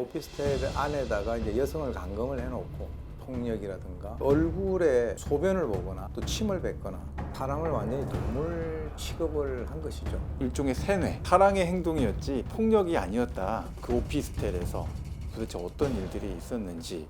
오피스텔 안에다가 이제 여성을 감금을 해놓고 폭력이라든가 얼굴에 소변을 보거나 또 침을 뱉거나 사람을 완전히 동물 취급을 한 것이죠. 일종의 세뇌, 사랑의 행동이었지 폭력이 아니었다. 그 오피스텔에서 도대체 어떤 일들이 있었는지.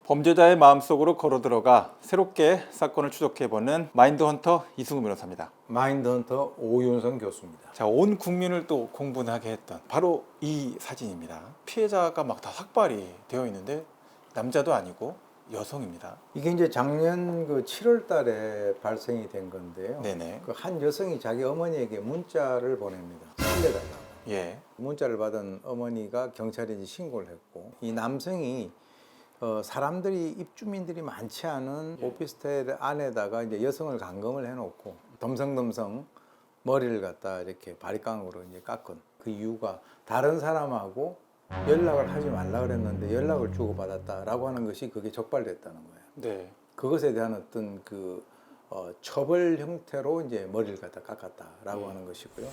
범죄자의 마음속으로 걸어들어가 새롭게 사건을 추적해보는 마인드헌터 이승우 변호사입니다. 마인드헌터 오윤성 교수입니다. 자, 온 국민을 또 공분하게 했던 바로 이 사진입니다. 피해자가 막 다 삭발이 되어 있는데 남자도 아니고 여성입니다. 이게 이제 작년 그 7월 달에 발생이 된 건데요. 네네. 그 한 여성이 자기 어머니에게 문자를 보냅니다. 살려달라고. 예. 문자를 받은 어머니가 경찰에 이제 신고를 했고, 이 남성이 사람들이 입주민들이 많지 않은 오피스텔 안에다가 이제 여성을 감금을 해놓고 덤성덤성 머리를 갖다 이렇게 바리깡으로 이제 깎은 그 이유가 다른 사람하고 연락을 하지 말라 그랬는데 연락을 주고받았다라고 하는 것이 그게 적발됐다는 거예요. 네. 그것에 대한 어떤 그 처벌 형태로 이제 머리를 갖다 깎았다라고 하는 것이고요.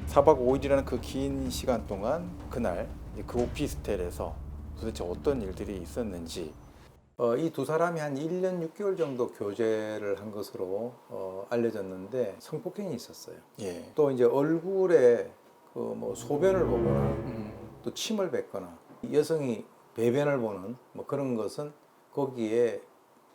4박 5일이라는 그 긴 시간 동안 그날 그 오피스텔에서 도대체 어떤 일들이 있었는지. 이 두 사람이 한 1년 6개월 정도 교제를 한 것으로 알려졌는데 성폭행이 있었어요. 예. 또 이제 얼굴에 그 뭐 소변을 보거나 또 침을 뱉거나 여성이 배변을 보는 뭐 그런 것은 거기에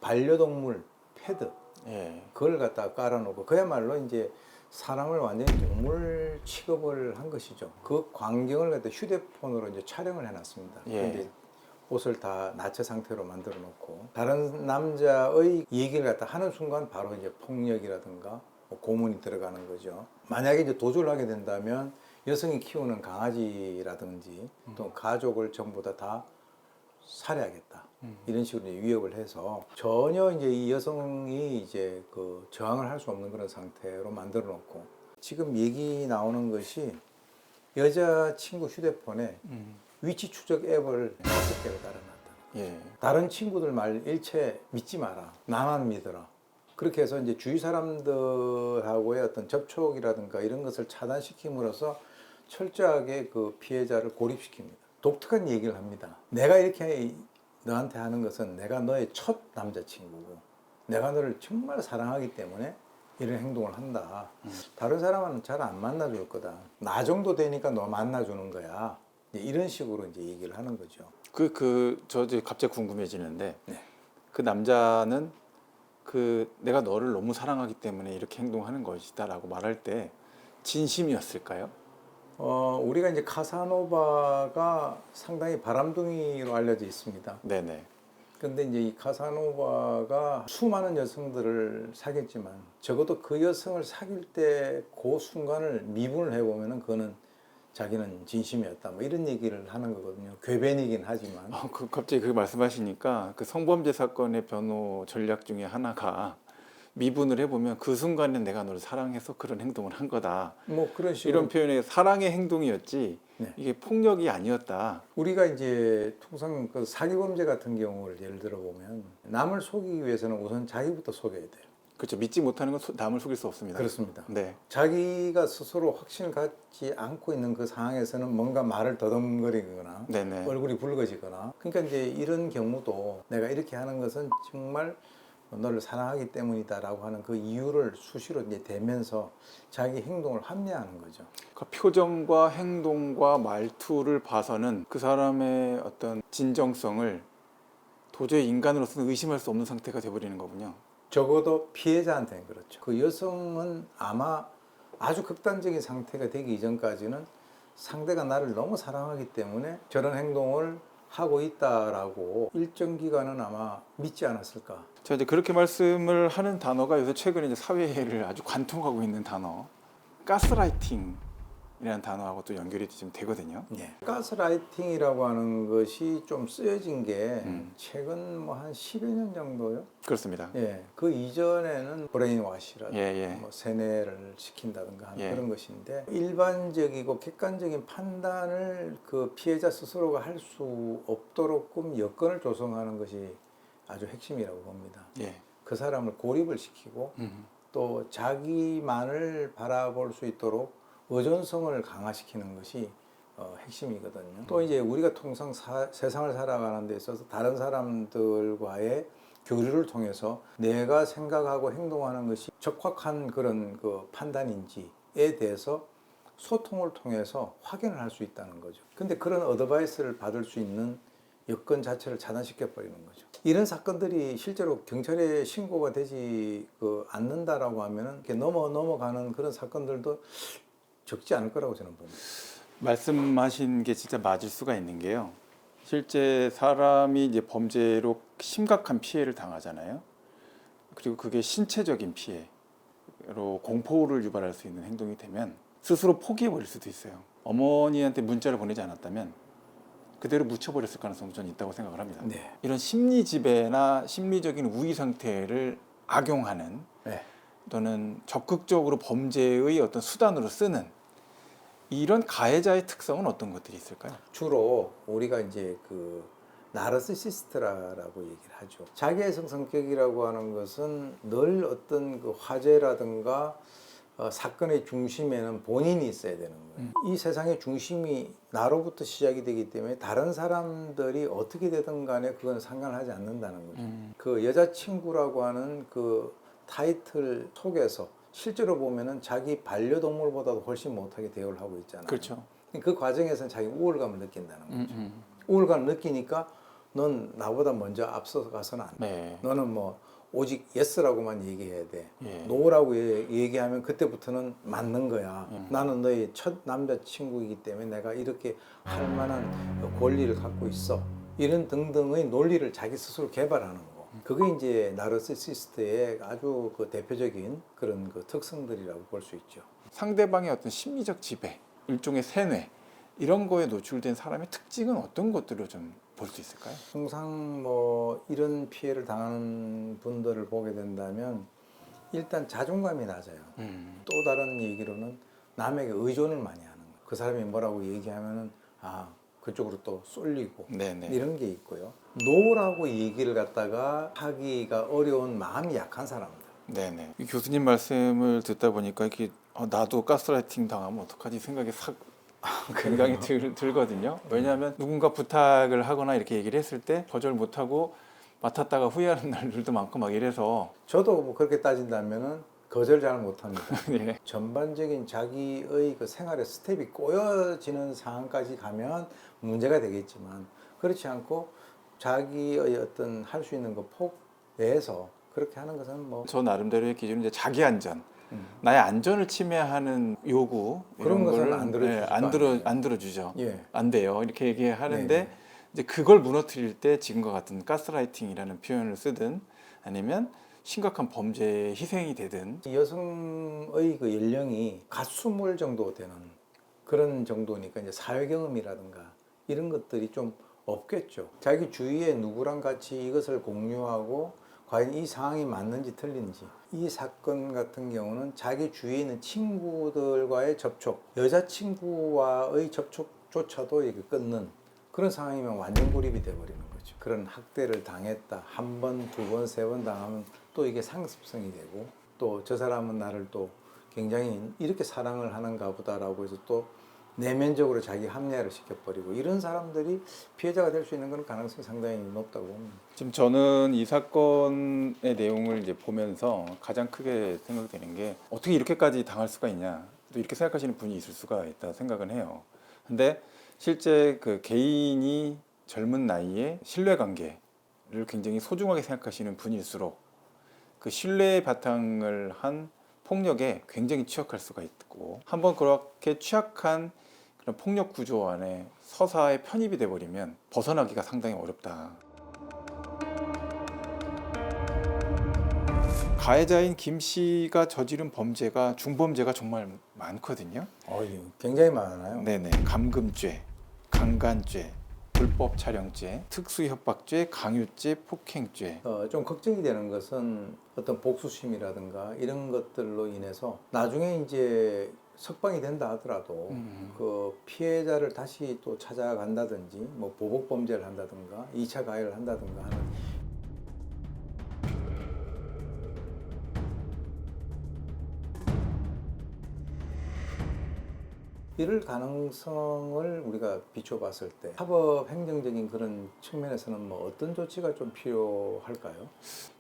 반려동물 패드 예. 그걸 갖다가 깔아놓고 그야말로 이제 사람을 완전히 동물 취급을 한 것이죠. 그 광경을 갖다 휴대폰으로 이제 촬영을 해놨습니다. 예. 이제 옷을 다 나체 상태로 만들어 놓고 다른 남자의 얘기를 갖다 하는 순간 바로 이제 폭력이라든가 뭐 고문이 들어가는 거죠. 만약에 이제 도주를 하게 된다면 여성이 키우는 강아지라든지 또 가족을 전부 다 살해하겠다. 이런 식으로 이제 위협을 해서 전혀 이제 이 여성이 이제 그 저항을 할 수 없는 그런 상태로 만들어 놓고 지금 얘기 나오는 것이 여자친구 휴대폰에 위치 추적 앱을 5개를 달아놨다. 예. 다른 친구들 말 일체 믿지 마라. 나만 믿어라. 그렇게 해서 이제 주위 사람들하고의 어떤 접촉이라든가 이런 것을 차단시킴으로써 철저하게 그 피해자를 고립시킵니다. 독특한 얘기를 합니다. 내가 이렇게 너한테 하는 것은 내가 너의 첫 남자친구고 내가 너를 정말 사랑하기 때문에 이런 행동을 한다. 다른 사람은 잘 안 만나줄 거다. 나 정도 되니까 너 만나주는 거야. 이런 식으로 이제 얘기를 하는 거죠. 저 이제 갑자기 궁금해지는데 네. 그 남자는 내가 너를 너무 사랑하기 때문에 이렇게 행동하는 것이다라고 말할 때 진심이었을까요? 우리가 이제 카사노바가 상당히 바람둥이로 알려져 있습니다. 네네. 근데 이제 이 카사노바가 수많은 여성들을 사귀었지만 적어도 그 여성을 사귈 때 그 순간을 미분을 해보면은 그거는 자기는 진심이었다. 뭐 이런 얘기를 하는 거거든요. 궤변이긴 하지만. 갑자기 그 말씀하시니까 그 성범죄 사건의 변호 전략 중에 하나가 미분을 해보면 그 순간에 내가 너를 사랑해서 그런 행동을 한 거다. 뭐 그런 식으로. 이런 표현의 사랑의 행동이었지 네. 이게 폭력이 아니었다. 우리가 이제 통상 그 사기범죄 같은 경우를 예를 들어 보면 남을 속이기 위해서는 우선 자기부터 속여야 돼요. 그렇죠. 믿지 못하는 건 남을 속일 수 없습니다. 그렇습니다. 네. 자기가 스스로 확신을 갖지 않고 있는 그 상황에서는 뭔가 말을 더듬거리거나 네네. 얼굴이 붉어지거나 그러니까 이제 이런 경우도 내가 이렇게 하는 것은 정말 너를 사랑하기 때문이다라고 하는 그 이유를 수시로 이제 대면서 자기 행동을 합리화하는 거죠. 그 표정과 행동과 말투를 봐서는 그 사람의 어떤 진정성을 도저히 인간으로서는 의심할 수 없는 상태가 돼버리는 거군요. 적어도 피해자한테는 그렇죠. 그 여성은 아마 아주 극단적인 상태가 되기 이전까지는 상대가 나를 너무 사랑하기 때문에 저런 행동을 하고 있다라고 일정 기간은 아마 믿지 않았을까. 자, 이제 그렇게 말씀을 하는 단어가 요새 최근에 이제 사회를 아주 관통하고 있는 단어, 가스라이팅이라는 이라는 단어하고 또 연결이 좀 되거든요. 예. 가스라이팅이라고 하는 것이 좀 쓰여진 게 최근 뭐 한 10여 년 정도요. 그렇습니다. 예. 그 이전에는 브레인와시라든가 예. 뭐 세뇌를 시킨다든가 하는 예. 그런 것인데 일반적이고 객관적인 판단을 그 피해자 스스로가 할 수 없도록끔 여건을 조성하는 것이 아주 핵심이라고 봅니다. 예. 그 사람을 고립을 시키고 또 자기만을 바라볼 수 있도록 의존성을 강화시키는 것이 핵심이거든요. 또 이제 우리가 통상 세상을 살아가는 데 있어서 다른 사람들과의 교류를 통해서 내가 생각하고 행동하는 것이 적확한 그런 그 판단인지에 대해서 소통을 통해서 확인을 할 수 있다는 거죠. 근데 그런 어드바이스를 받을 수 있는 여건 자체를 차단시켜 버리는 거죠. 이런 사건들이 실제로 경찰에 신고가 되지 않는다라고 하면은 이렇게 넘어가는 그런 사건들도 적지 않을 거라고 저는 봅니다. 말씀하신 게 진짜 맞을 수가 있는 게요. 실제 사람이 이제 범죄로 심각한 피해를 당하잖아요. 그리고 그게 신체적인 피해로 공포를 유발할 수 있는 행동이 되면 스스로 포기해 버릴 수도 있어요. 어머니한테 문자를 보내지 않았다면 그대로 묻혀버렸을 가능성도 저는 있다고 생각을 합니다. 네. 이런 심리 지배나 심리적인 우위 상태를 악용하는 네. 또는 적극적으로 범죄의 어떤 수단으로 쓰는 이런 가해자의 특성은 어떤 것들이 있을까요? 주로 우리가 이제 그 나르시시스트라고 얘기를 하죠. 자기애성 성격이라고 하는 것은 늘 어떤 그 화제라든가 사건의 중심에는 본인이 있어야 되는 거예요. 이 세상의 중심이 나로부터 시작이 되기 때문에 다른 사람들이 어떻게 되든 간에 그건 상관하지 않는다는 거죠. 그 여자친구라고 하는 그 타이틀 속에서 실제로 보면은 자기 반려동물보다도 훨씬 못하게 대우를 하고 있잖아요. 그렇죠. 그 과정에서는 자기 우월감을 느낀다는 거죠. 우월감을 느끼니까 넌 나보다 먼저 앞서가서는 안 돼. 네. 너는 뭐 오직 예스라고만 얘기해야 돼. 예. 노라고 얘기하면 그때부터는 맞는 거야. 나는 너의 첫 남자친구이기 때문에 내가 이렇게 할 만한 권리를 갖고 있어. 이런 등등의 논리를 자기 스스로 개발하는 거. 그게 이제 나르시시스트의 아주 그 대표적인 그런 그 특성들이라고 볼 수 있죠. 상대방의 어떤 심리적 지배, 일종의 세뇌 이런 거에 노출된 사람의 특징은 어떤 것들로 좀 볼 수 있을까요? 통상 뭐 이런 피해를 당하는 분들을 보게 된다면 일단 자존감이 낮아요. 또 다른 얘기로는 남에게 의존을 많이 하는 거예요. 그 사람이 뭐라고 얘기하면은 그쪽으로 또 쏠리고 네네. 이런 게 있고요. 노라고 얘기를 갖다가 하기가 어려운 마음이 약한 사람들. 네네. 이 교수님 말씀을 듣다 보니까 이렇게 나도 가스라이팅 당하면 어떡하지 생각이 굉장히 들거든요. 왜냐하면 누군가 부탁을 하거나 이렇게 얘기를 했을 때 거절 못하고 맡았다가 후회하는 날들도 많고 막 이래서 저도 뭐 그렇게 따진다면은 거절 잘 못합니다. 예. 전반적인 자기의 그 생활의 스텝이 꼬여지는 상황까지 가면 문제가 되겠지만 그렇지 않고 자기의 어떤 할 수 있는 그 폭 내에서 그렇게 하는 것은 뭐 저 나름대로의 기준은 이제 자기 안전, 나의 안전을 침해하는 요구 그런 이런 것은 거를, 안 들어주지도 안 들어주죠. 예. 안 돼요. 이렇게 얘기하는데 네네. 이제 그걸 무너뜨릴 때 지금과 같은 가스라이팅이라는 표현을 쓰든 아니면 심각한 범죄의 희생이 되든 여성의 그 연령이 갓 20 정도 되는 그런 정도니까 이제 사회 경험이라든가 이런 것들이 좀 없겠죠. 자기 주위에 누구랑 같이 이것을 공유하고 과연 이 상황이 맞는지 틀린지. 이 사건 같은 경우는 자기 주위에 있는 친구들과의 접촉, 여자친구와의 접촉조차도 이렇게 끊는 그런 상황이면 완전 고립이 돼버리는 거죠. 그런 학대를 당했다. 한 번, 두 번, 세 번 당하면 또 이게 상습성이 되고 또 저 사람은 나를 또 굉장히 이렇게 사랑을 하는가 보다라고 해서 또 내면적으로 자기 합리화를 시켜버리고 이런 사람들이 피해자가 될 수 있는 그런 가능성이 상당히 높다고 봅니다. 지금 저는 이 사건의 내용을 이제 보면서 가장 크게 생각되는 게 어떻게 이렇게까지 당할 수가 있냐 또 이렇게 생각하시는 분이 있을 수가 있다 생각은 해요. 근데 실제 그 개인이 젊은 나이에 신뢰관계를 굉장히 소중하게 생각하시는 분일수록 그 신뢰의 바탕을 한 폭력에 굉장히 취약할 수가 있고 한번 그렇게 취약한 그런 폭력 구조 안에 서사에 편입이 돼버리면 벗어나기가 상당히 어렵다. 가해자인 김 씨가 저지른 범죄가 중범죄가 정말 많거든요. 예, 굉장히 많아요. 네네. 감금죄, 강간죄, 불법 촬영죄, 특수협박죄, 강요죄, 폭행죄. 좀 걱정이 되는 것은 어떤 복수심이라든가 이런 것들로 인해서 나중에 이제 석방이 된다 하더라도 그 피해자를 다시 또 찾아간다든지 뭐 보복 범죄를 한다든가 2차 가해를 한다든가 하는 이럴 가능성을 우리가 비춰봤을 때 사법 행정적인 그런 측면에서는 뭐 어떤 조치가 좀 필요할까요?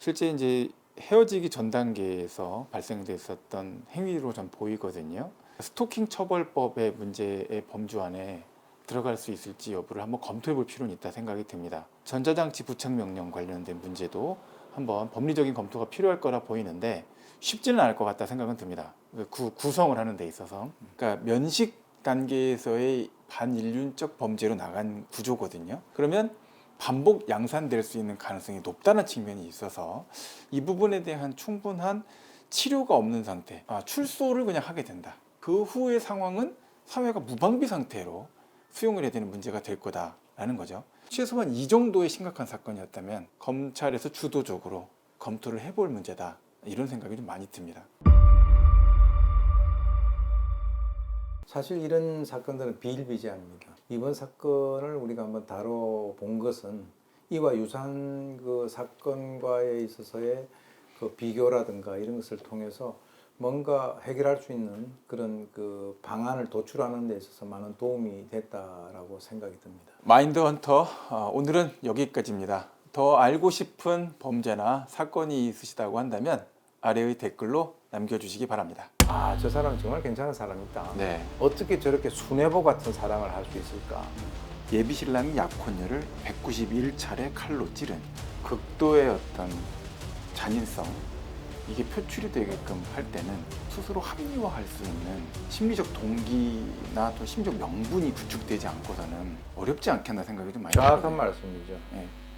실제 이제 헤어지기 전 단계에서 발생됐었던 행위로 전 보이거든요. 스토킹 처벌법의 문제의 범주 안에 들어갈 수 있을지 여부를 한번 검토해 볼 필요는 있다 생각이 듭니다. 전자장치 부착 명령 관련된 문제도 한번 법리적인 검토가 필요할 거라 보이는데 쉽지는 않을 것 같다 생각은 듭니다. 구성을 하는 데 있어서. 그러니까 면식 단계에서의 반인륜적 범죄로 나간 구조거든요. 그러면 반복 양산될 수 있는 가능성이 높다는 측면이 있어서 이 부분에 대한 충분한 치료가 없는 상태, 출소를 그냥 하게 된다. 그 후의 상황은 사회가 무방비 상태로 수용을 해야 되는 문제가 될 거다라는 거죠. 최소한 이 정도의 심각한 사건이었다면 검찰에서 주도적으로 검토를 해볼 문제다. 이런 생각이 좀 많이 듭니다. 사실 이런 사건들은 비일비재합니다. 이번 사건을 우리가 한번 다뤄본 것은 이와 유사한 그 사건과에 있어서의 그 비교라든가 이런 것을 통해서 뭔가 해결할 수 있는 그런 그 방안을 도출하는 데 있어서 많은 도움이 됐다라고 생각이 듭니다. 마인드 헌터, 오늘은 여기까지입니다. 더 알고 싶은 범죄나 사건이 있으시다고 한다면 아래의 댓글로 남겨주시기 바랍니다. 저 사람은 정말 괜찮은 사람이다. 네. 어떻게 저렇게 순애보 같은 사랑을 할 수 있을까? 예비 신랑이 약혼녀를 191차례 칼로 찌른 극도의 어떤 잔인성, 이게 표출이 되게끔 할 때는 스스로 합리화할 수 있는 심리적 동기나 또 심리적 명분이 구축되지 않고서는 어렵지 않겠나 생각이 좀 많이 정확한 들거든요. 말씀이죠. 네.